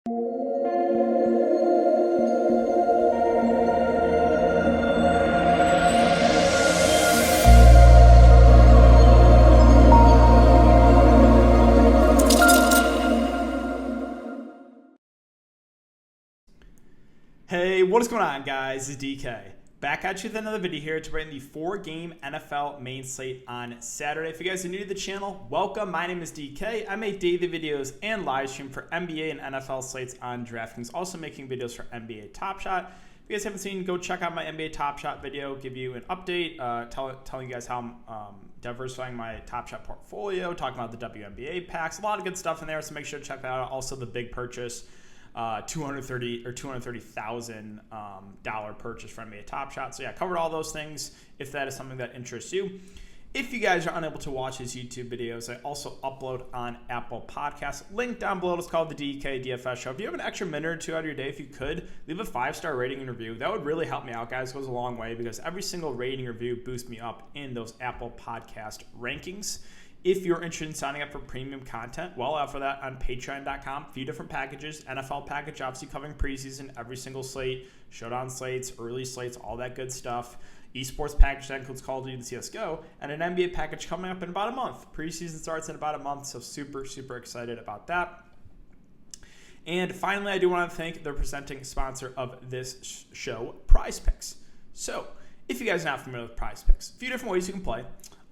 Hey, what is going on, guys? It's DK. Back at you with another video here to bring the 4-game NFL main slate on Saturday. If you guys are new to the channel, welcome. My name is DK. I make daily videos and live stream for NBA and NFL slates on Draftkings, also making videos for NBA Top Shot. If you guys haven't seen, go check out my NBA Top Shot video, give you an update, telling you guys how I'm diversifying my Top Shot portfolio, talking about the WNBA packs, a lot of good stuff in there, so make sure to check that out. Also, the big purchase. $230,000 purchase from me at Top Shot. So yeah, covered all those things if that is something that interests you. If you guys are unable to watch his YouTube videos, I also upload on Apple Podcasts. Link down below is called the DKDFS Show. If you have an extra minute or two out of your day, if you could, leave a 5-star rating and review. That would really help me out, guys. It goes a long way because every single rating review boosts me up in those Apple Podcast rankings. If you're interested in signing up for premium content, well, out for that on patreon.com. A few different packages. NFL package, obviously covering preseason, every single slate, showdown slates, early slates, all that good stuff. Esports package that includes Call of Duty and CSGO. And an NBA package coming up in about a month. Preseason starts in about a month, so super, super excited about that. And finally, I do want to thank the presenting sponsor of this show, PrizePicks. So, if you guys are not familiar with PrizePicks, a few different ways you can play.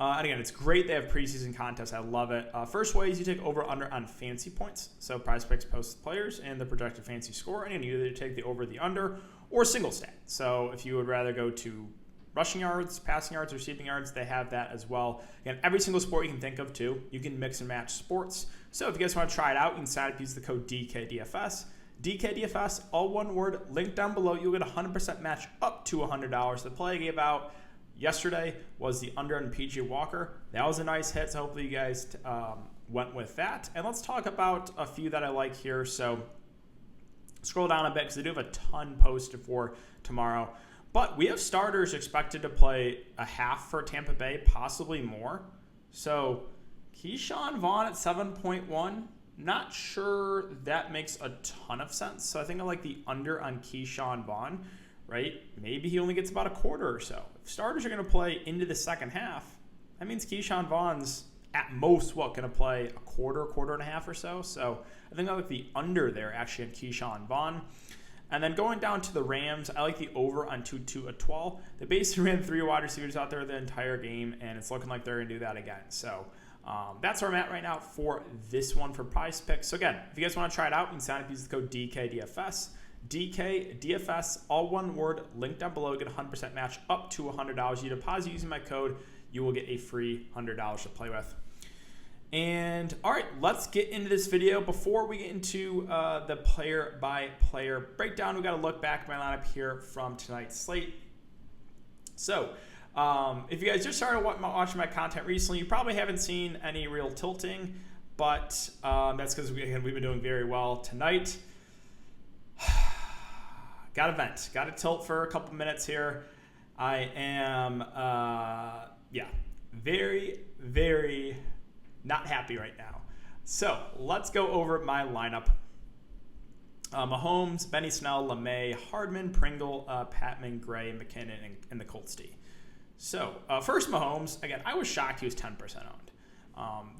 And again, it's great they have preseason contests. I love it. First way is you take over/under on fantasy points. So PrizePicks posts players and the projected fantasy score, and you either take the over, the under, or single stat. So if you would rather go to rushing yards, passing yards, receiving yards, they have that as well. Again, every single sport you can think of too. You can mix and match sports. So if you guys want to try it out, you can sign up, use the code DKDFS. DKDFS, all one word, link down below. You'll get a 100% match up to $100. The play I gave out yesterday was the under on PJ Walker. That was a nice hit, so hopefully you guys went with that. And let's talk about a few that I like here. So scroll down a bit because I do have a ton posted for tomorrow. But we have starters expected to play a half for Tampa Bay, possibly more. So Keyshawn Vaughn at 7.1. Not sure that makes a ton of sense. So I think I like the under on Keyshawn Vaughn. Right? Maybe he only gets about a quarter or so. If starters are going to play into the second half, that means Keyshawn Vaughn's at most, going to play a quarter and a half or so. So I think I like the under there actually on Keyshawn Vaughn. And then going down to the Rams, I like the over on Tutu Atwell. They basically ran 3 wide receivers out there the entire game, and it's looking like they're going to do that again. So that's where I'm at right now for this one for PrizePicks. So again, if you guys want to try it out, you can sign up, use the code DKDFS. DKDFS, all one word, link down below. Get a 100% match up to $100. You deposit using my code, you will get a free $100 to play with. And all right, let's get into this video. Before we get into the player-by-player breakdown, we got to look back at my lineup here from tonight's slate. So if you guys just started watching my content recently, you probably haven't seen any real tilting, but that's because we've been doing very well tonight. Got to vent. Got to tilt for a couple minutes here. I am, very, very not happy right now. So let's go over my lineup. Mahomes, Benny Snell, LeMay, Hardman, Pringle, Patman, Gray, McKinnon, and the Colts D. So first Mahomes, again, I was shocked he was 10% owned.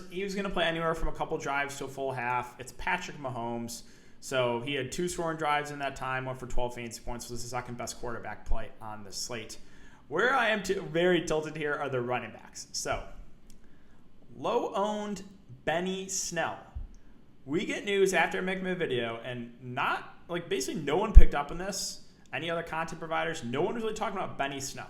He was going to play anywhere from a couple drives to a full half. It's Patrick Mahomes. So he had 2 scoring drives in that time, went for 12 fantasy points, was the second best quarterback play on the slate. Where I am very tilted here are the running backs. So low-owned Benny Snell. We get news after I make my video, and basically no one picked up on this. Any other content providers, no one was really talking about Benny Snell.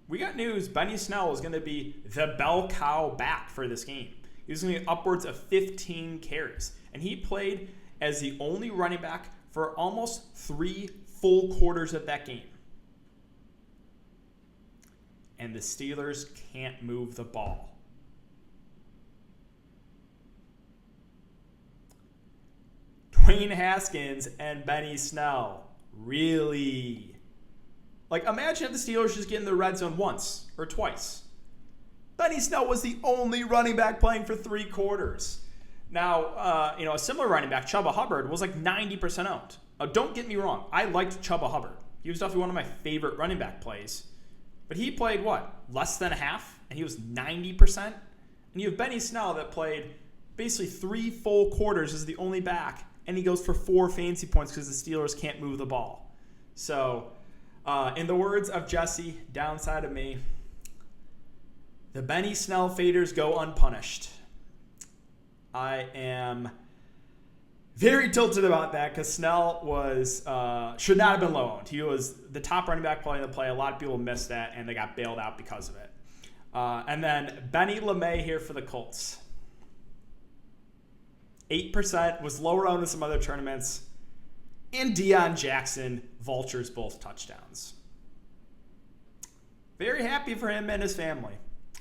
We got news Benny Snell is going to be the bell cow back for this game. He was going to get upwards of 15 carries, and he played as the only running back for almost 3 full quarters of that game. And the Steelers can't move the ball. Dwayne Haskins and Benny Snell. Really? Imagine if the Steelers just get in the red zone once or twice. Benny Snell was the only running back playing for 3 quarters. Now, a similar running back, Chuba Hubbard, was like 90% owned. Don't get me wrong. I liked Chuba Hubbard. He was definitely one of my favorite running back plays. But he played, less than a half? And he was 90%? And you have Benny Snell that played basically 3 full quarters as the only back. And he goes for 4 fantasy points because the Steelers can't move the ball. So, in the words of Jesse, downside of me, the Benny Snell faders go unpunished. I am very tilted about that because Snell should not have been low owned. He was the top running back play in the play. A lot of people missed that, and they got bailed out because of it. And then Benny LeMay here for the Colts. 8%, was lower owned in some other tournaments. And Deion Jackson vultures both touchdowns. Very happy for him and his family.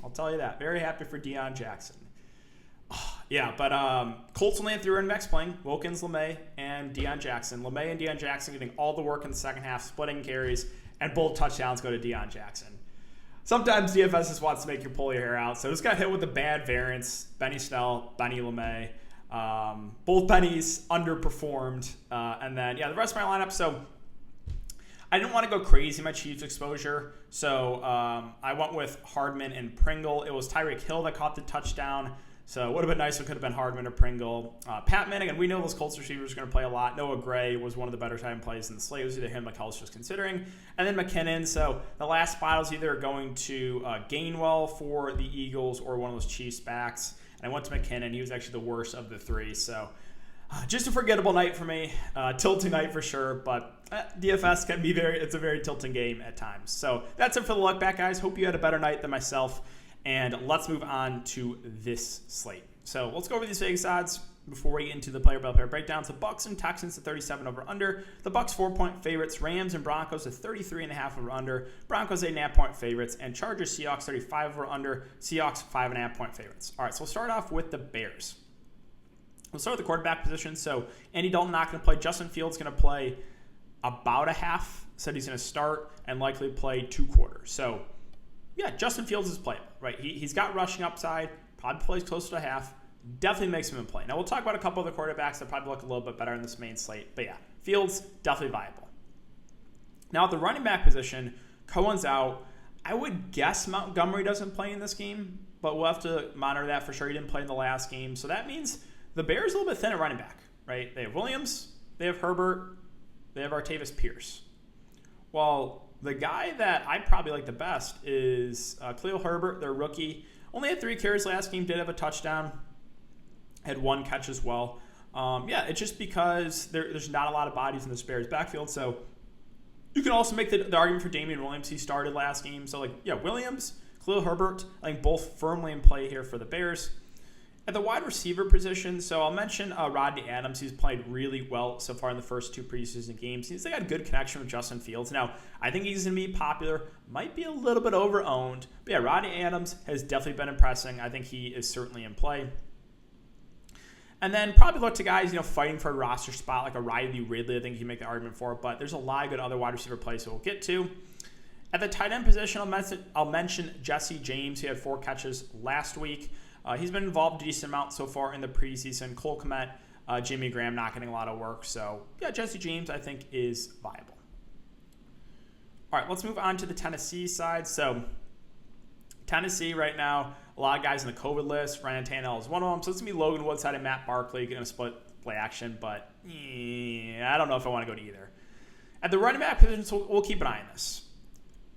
I'll tell you that. Very happy for Deion Jackson. Yeah, but Colts only had 3 running backs playing. Wilkins, LeMay, and Deion Jackson. LeMay and Deion Jackson getting all the work in the second half, splitting carries, and both touchdowns go to Deion Jackson. Sometimes DFS just wants to make you pull your hair out, so just got hit with a bad variance. Benny Snell, Benny LeMay. Both Bennies underperformed. And then, the rest of my lineup. So I didn't want to go crazy in my Chiefs exposure. So I went with Hardman and Pringle. It was Tyreek Hill that caught the touchdown. So it would have been nice if it could have been Hardman or Pringle. Pat Manning, we know those Colts receivers are going to play a lot. Noah Gray was one of the better time plays in the slate. It was either him or Kelce was considering. And then McKinnon. So the last spot was either going to Gainwell for the Eagles or one of those Chiefs backs. And I went to McKinnon. He was actually the worst of the 3. So just a forgettable night for me. Tilting night for sure. But DFS can be it's a very tilting game at times. So that's it for the Look Back, guys. Hope you had a better night than myself. And let's move on to this slate. So let's go over these Vegas odds before we get into the player-by-player breakdowns. The Bucs and Texans at 37 over under. The Bucs 4-point favorites. Rams and Broncos at 33.5 over under. Broncos 8.5-point favorites. And Chargers Seahawks 35 over under. Seahawks 5.5-point favorites. All right, so we'll start off with the Bears. We'll start with the quarterback position. So Andy Dalton not going to play. Justin Fields going to play about a half. Said he's going to start and likely play 2 quarters. So Justin Fields is playable, right? He's got rushing upside, probably plays close to a half, definitely makes him in play. Now, we'll talk about a couple other quarterbacks that probably look a little bit better in this main slate, but Fields, definitely viable. Now, at the running back position, Cohen's out. I would guess Montgomery doesn't play in this game, but we'll have to monitor that for sure. He didn't play in the last game, so that means the Bears are a little bit thin at running back, right? They have Williams, they have Herbert, they have Artavis Pierce. Well, the guy that I probably like the best is Khalil Herbert, their rookie. Only had 3 carries last game, did have a touchdown, had 1 catch as well. It's just because there's not a lot of bodies in the Bears backfield. So you can also make the argument for Damian Williams. He started last game. So, Williams, Khalil Herbert, I think both firmly in play here for the Bears. At the wide receiver position, so I'll mention Rodney Adams. He's played really well so far in the first 2 preseason games. He's got a good connection with Justin Fields. Now, I think he's going to be popular. Might be a little bit over-owned. But Rodney Adams has definitely been impressing. I think he is certainly in play. And then probably look to guys, fighting for a roster spot like a Riley Ridley. I think you can make the argument for it. But there's a lot of good other wide receiver plays that we'll get to. At the tight end position, I'll mention Jesse James. He had 4 catches last week. He's been involved a decent amount so far in the preseason. Cole Kmet, Jimmy Graham not getting a lot of work. So, Jesse James I think is viable. All right, let's move on to the Tennessee side. So, Tennessee right now, a lot of guys in the COVID list. Ryan Tannehill is one of them. So, it's going to be Logan Woodside and Matt Barkley going to split play action. But I don't know if I want to go to either. At the running back position, so we'll keep an eye on this.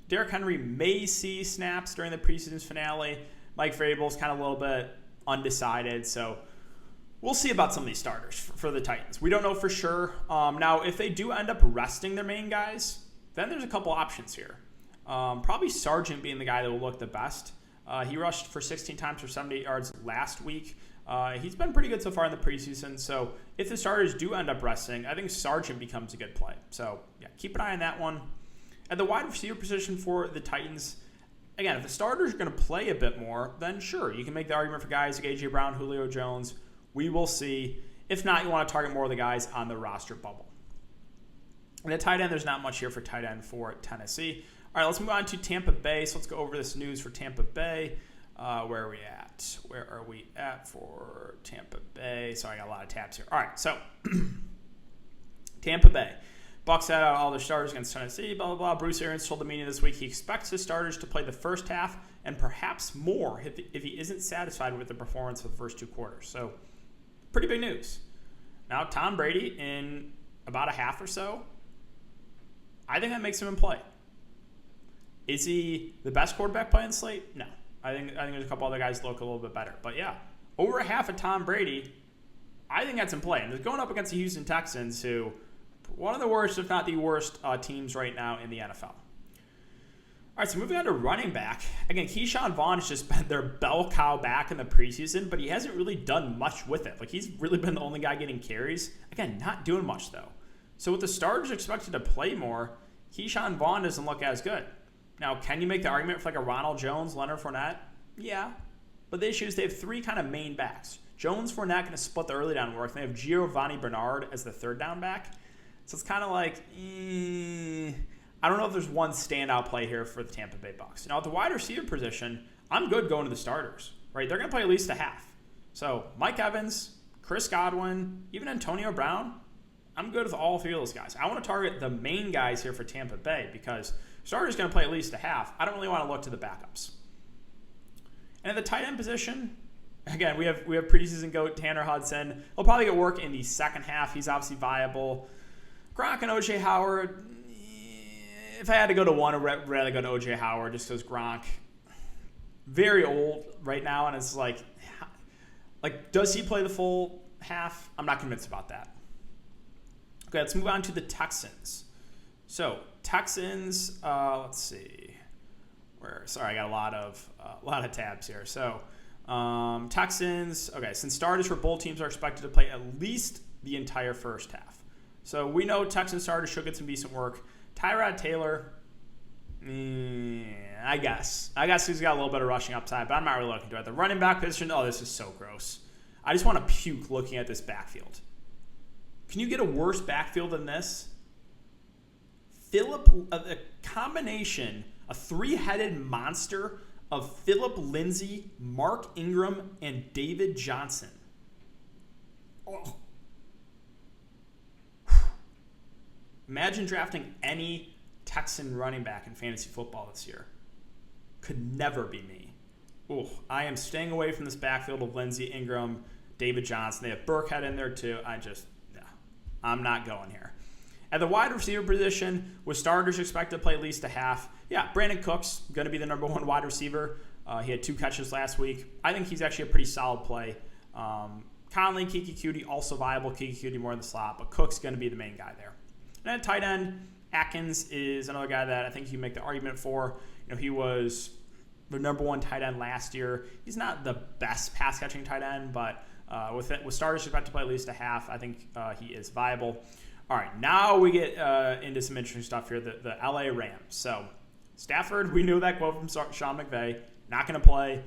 Derrick Henry may see snaps during the preseason finale. Mike Vrabel's kind of a little bit undecided, so we'll see about some of these starters for the Titans. We don't know for sure. Now, if they do end up resting their main guys, then there's a couple options here. Probably Sargent being the guy that will look the best. He rushed for 16 times for 78 yards last week. He's been pretty good so far in the preseason, so if the starters do end up resting, I think Sargent becomes a good play. So, keep an eye on that one. At the wide receiver position for the Titans, again, if the starters are going to play a bit more, then sure, you can make the argument for guys like A.J. Brown, Julio Jones. We will see. If not, you want to target more of the guys on the roster bubble. And at tight end, there's not much here for tight end for Tennessee. All right, let's move on to Tampa Bay. So let's go over this news for Tampa Bay. Where are we at? Where are we at for Tampa Bay? Sorry, I got a lot of tabs here. All right, so Tampa Bay. Bucs had out all their starters against Tennessee, blah, blah, blah. Bruce Arians told the media this week he expects his starters to play the first half and perhaps more if he isn't satisfied with the performance of the first 2 quarters. So, pretty big news. Now, Tom Brady, in about a half or so, I think that makes him in play. Is he the best quarterback playing slate? No. I think there's a couple other guys that look a little bit better. But, yeah, over a half of Tom Brady, I think that's in play. And they're going up against the Houston Texans, who one of the worst, if not the worst, teams right now in the NFL. All right, so moving on to running back. Again, Keyshawn Vaughn has just been their bell cow back in the preseason, but he hasn't really done much with it. Like, he's really been the only guy getting carries. Again, not doing much, though. So with the starters expected to play more, Keyshawn Vaughn doesn't look as good. Now, can you make the argument for like a Ronald Jones, Leonard Fournette? Yeah. But the issue is they have 3 kind of main backs. Jones, Fournette going to split the early down work. And they have Giovanni Bernard as the 3rd down back. So it's kind of like, I don't know if there's one standout play here for the Tampa Bay Bucs. Now, at the wide receiver position, I'm good going to the starters, right? They're going to play at least a half. So Mike Evans, Chris Godwin, even Antonio Brown, I'm good with all 3 of those guys. I want to target the main guys here for Tampa Bay because starters going to play at least a half. I don't really want to look to the backups. And at the tight end position, again, we have preseason GOAT Tanner Hudson. He'll probably get work in the second half. He's obviously viable. Gronk and O.J. Howard, if I had to go to one, I'd rather go to O.J. Howard just because Gronk, very old right now, and it's like, does he play the full half? I'm not convinced about that. Okay, let's move on to the Texans. So, Texans, let's see. Sorry, I got a lot of tabs here. So, Texans, okay, since starters for both teams are expected to play at least the entire first half. So we know Texans starters should get some decent work. Tyrod Taylor, I guess he's got a little bit of rushing upside, but I'm not really looking to it. The running back position, this is so gross. I just want to puke looking at this backfield. Can you get a worse backfield than this? A combination, a 3-headed monster of Phillip Lindsay, Mark Ingram, and David Johnson. Oh. Imagine drafting any Texan running back in fantasy football this year. Could never be me. Ooh, I am staying away from this backfield of Lindsey, Ingram, David Johnson. They have Burkhead in there too. I'm not going here. At the wide receiver position, with starters expected to play at least a half, Brandon Cooks going to be the number 1 wide receiver. He had 2 catches last week. I think he's actually a pretty solid play. Conley, Kiki Cutie, also viable. Kiki Cutie more in the slot, but Cook's going to be the main guy there. And at tight end, Atkins is another guy that I think you can make the argument for. He was the number 1 tight end last year. He's not the best pass-catching tight end, but with starters expected to play at least a half, I think he is viable. All right, now we get into some interesting stuff here, the LA Rams. So Stafford, we knew that quote from Sean McVay, not going to play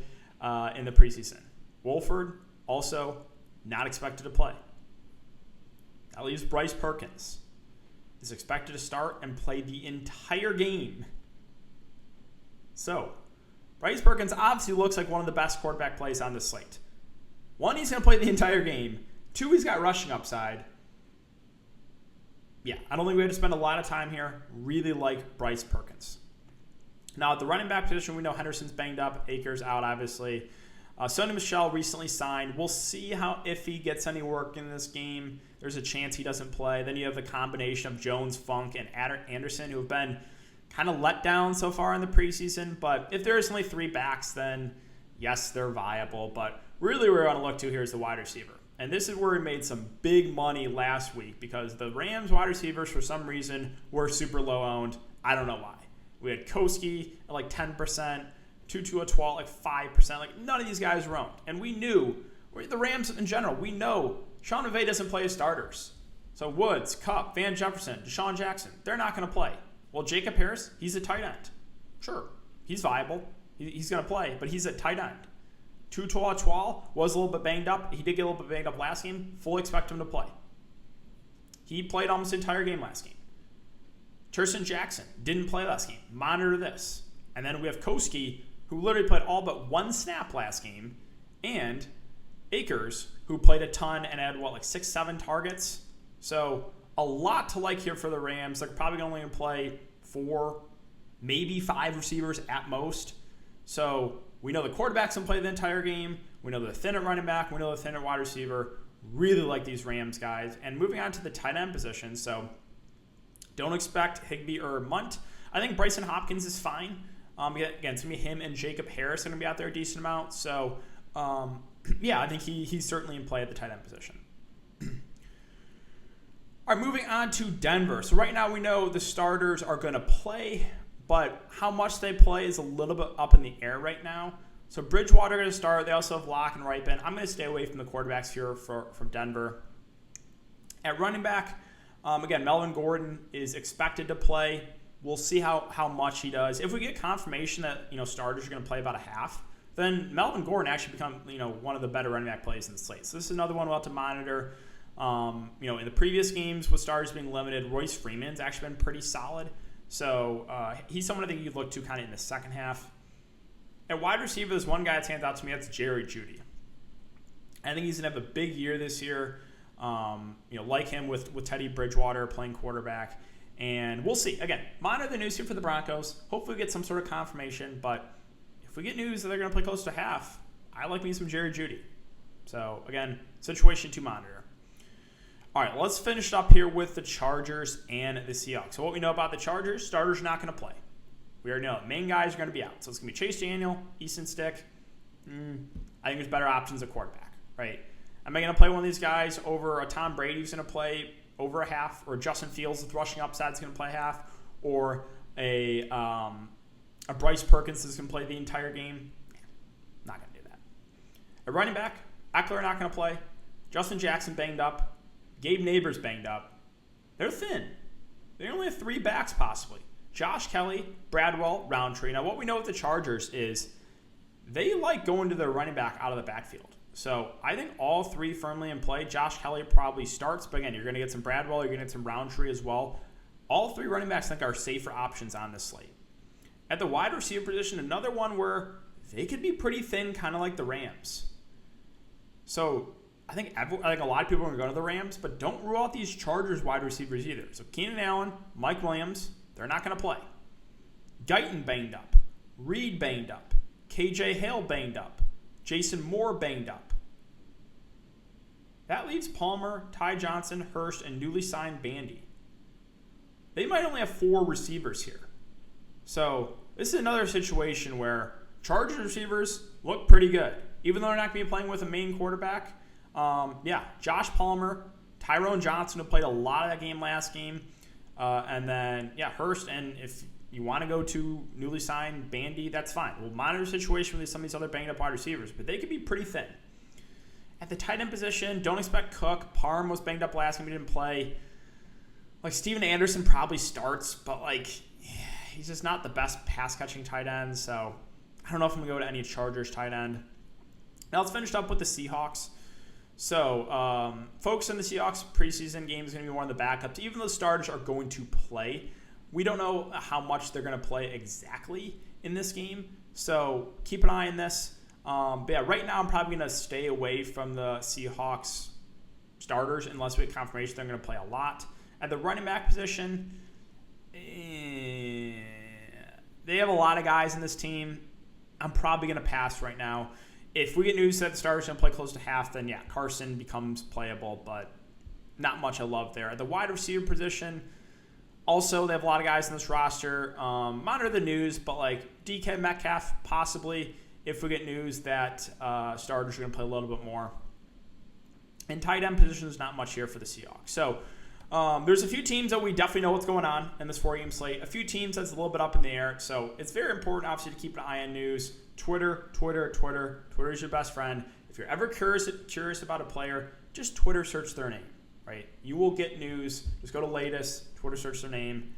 in the preseason. Wolford, also not expected to play. That leaves Bryce Perkins. Is expected to start and play the entire game. So, Bryce Perkins obviously looks like one of the best quarterback plays on this slate. 1, he's going to play the entire game. 2, he's got rushing upside. I don't think we have to spend a lot of time here. Really like Bryce Perkins. Now, at the running back position, we know Henderson's banged up. Akers out, obviously. Sonny Michel recently signed. We'll see if he gets any work in this game. There's a chance he doesn't play. Then you have the combination of Jones, Funk, and Anderson, who have been kind of let down so far in the preseason. But if there's only 3 backs, then yes, they're viable. But really what we want to look to here is the wide receiver. And this is where we made some big money last week because the Rams wide receivers, for some reason, were super low owned. I don't know why. We had Koski at like 10%. Tutu at 12, like 5%. Like, none of these guys were owned. And we knew, the Rams in general, we know Sean McVay doesn't play his starters. So Woods, Kupp, Van Jefferson, Deshaun Jackson, they're not going to play. Well, Jacob Harris, he's a tight end. Sure, he's viable. He's going to play, but he's a tight end. Tutu at 12 was a little bit banged up. He did get a little bit banged up last game. Fully expect him to play. He played almost the entire game last game. Turson Jackson didn't play last game. Monitor this. And then we have Koski, who literally played all but one snap last game, and Akers, who played a ton and had, 6-7 targets. So a lot to like here for the Rams. They're probably only going to play 4, maybe 5 receivers at most. So we know the quarterback's going to play the entire game. We know they're thin at running back. We know they're thin at wide receiver. Really like these Rams guys. And moving on to the tight end position. So don't expect Higbee or Munt. I think Bryson Hopkins is fine. Again, it's going to be him and Jacob Harris are going to be out there a decent amount. So, yeah, I think he's certainly in play at the tight end position. All right, moving on to Denver. So right now we know the starters are going to play, but how much they play is a little bit up in the air right now. So Bridgewater going to start. They also have Locke and Ripon. I'm going to stay away from the quarterbacks here for Denver. At running back, again, Melvin Gordon is expected to play. We'll see how much he does. If we get confirmation that starters are going to play about a half, then Melvin Gordon actually become one of the better running back plays in the slate. So this is another one we'll have to monitor. In the previous games with starters being limited, Royce Freeman's actually been pretty solid. So he's someone I think you'd look to kind of in the second half. At wide receiver, there's one guy that stands out to me. That's Jerry Jeudy. I think he's going to have a big year this year. Like him with Teddy Bridgewater playing quarterback. And we'll see. Again, monitor the news here for the Broncos. Hopefully we get some sort of confirmation. But if we get news that they're going to play close to half, I like me some Jerry Jeudy. So, again, situation to monitor. All right, let's finish up here with the Chargers and the Seahawks. So what we know about the Chargers, starters are not going to play. We already know the main guys are going to be out. So it's going to be Chase Daniel, Easton Stick. I think there's better options at quarterback, right? Am I going to play one of these guys over a Tom Brady who's going to play over a half, or Justin Fields with rushing upside is going to play half, or a Bryce Perkins is going to play the entire game? Not going to do that. At running back, Eckler not going to play. Justin Jackson banged up. Gabe Neighbors banged up. They're thin. They only have 3 backs possibly. Josh Kelly, Bradwell, Roundtree. Now what we know with the Chargers is they like going to their running back out of the backfield. So I think all 3 firmly in play. Josh Kelly probably starts, but again, you're going to get some Bradwell, you're going to get some Roundtree as well. All 3 running backs I think are safer options on this slate. At the wide receiver position, another one where they could be pretty thin, kind of like the Rams. So I think a lot of people are going to go to the Rams, but don't rule out these Chargers wide receivers either. So Keenan Allen, Mike Williams, they're not going to play. Guyton banged up. Reed banged up. KJ Hale banged up. Jason Moore banged up. That leaves Palmer, Ty Johnson, Hurst, and newly signed Bandy. They might only have 4 receivers here. So this is another situation where Chargers receivers look pretty good. Even though they're not going to be playing with a main quarterback, Josh Palmer, Tyrone Johnson, who played a lot of that game last game, and then Hurst. And if you want to go to newly signed Bandy, that's fine. We'll monitor the situation with some of these other banged up wide receivers, but they could be pretty thin. At the tight end position, don't expect Cook. Parham was banged up last game; he didn't play. Steven Anderson probably starts, but he's just not the best pass catching tight end. So I don't know if I'm gonna go to any Chargers tight end. Now let's finish up with the Seahawks. So, focus on the Seahawks preseason game is going to be one of the backups. Even though starters are going to play, we don't know how much they're going to play exactly in this game. So, keep an eye on this. Right now I'm probably going to stay away from the Seahawks starters unless we get confirmation they're going to play a lot. At the running back position, they have a lot of guys in this team. I'm probably going to pass right now. If we get news that the starters are going to play close to half, then Carson becomes playable, but not much I love there. At the wide receiver position, also they have a lot of guys in this roster. Monitor the news, but DK Metcalf possibly if we get news that starters are going to play a little bit more. And tight end position is not much here for the Seahawks. So there's a few teams that we definitely know what's going on in this 4-game slate. A few teams that's a little bit up in the air. So it's very important, obviously, to keep an eye on news. Twitter is your best friend. If you're ever curious about a player, just Twitter search their name, right? You will get news. Just go to latest, Twitter search their name.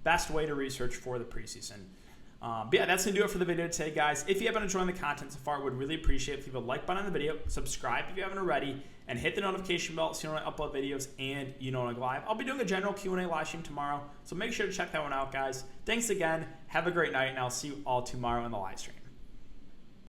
Best way to research for the preseason. That's going to do it for the video today, guys. If you have been enjoying the content so far, I would really appreciate it if you leave a like button on the video, subscribe if you haven't already, and hit the notification bell so you know when I upload videos and you know when I go live. I'll be doing a general Q&A live stream tomorrow, so make sure to check that one out, guys. Thanks again. Have a great night, and I'll see you all tomorrow in the live stream.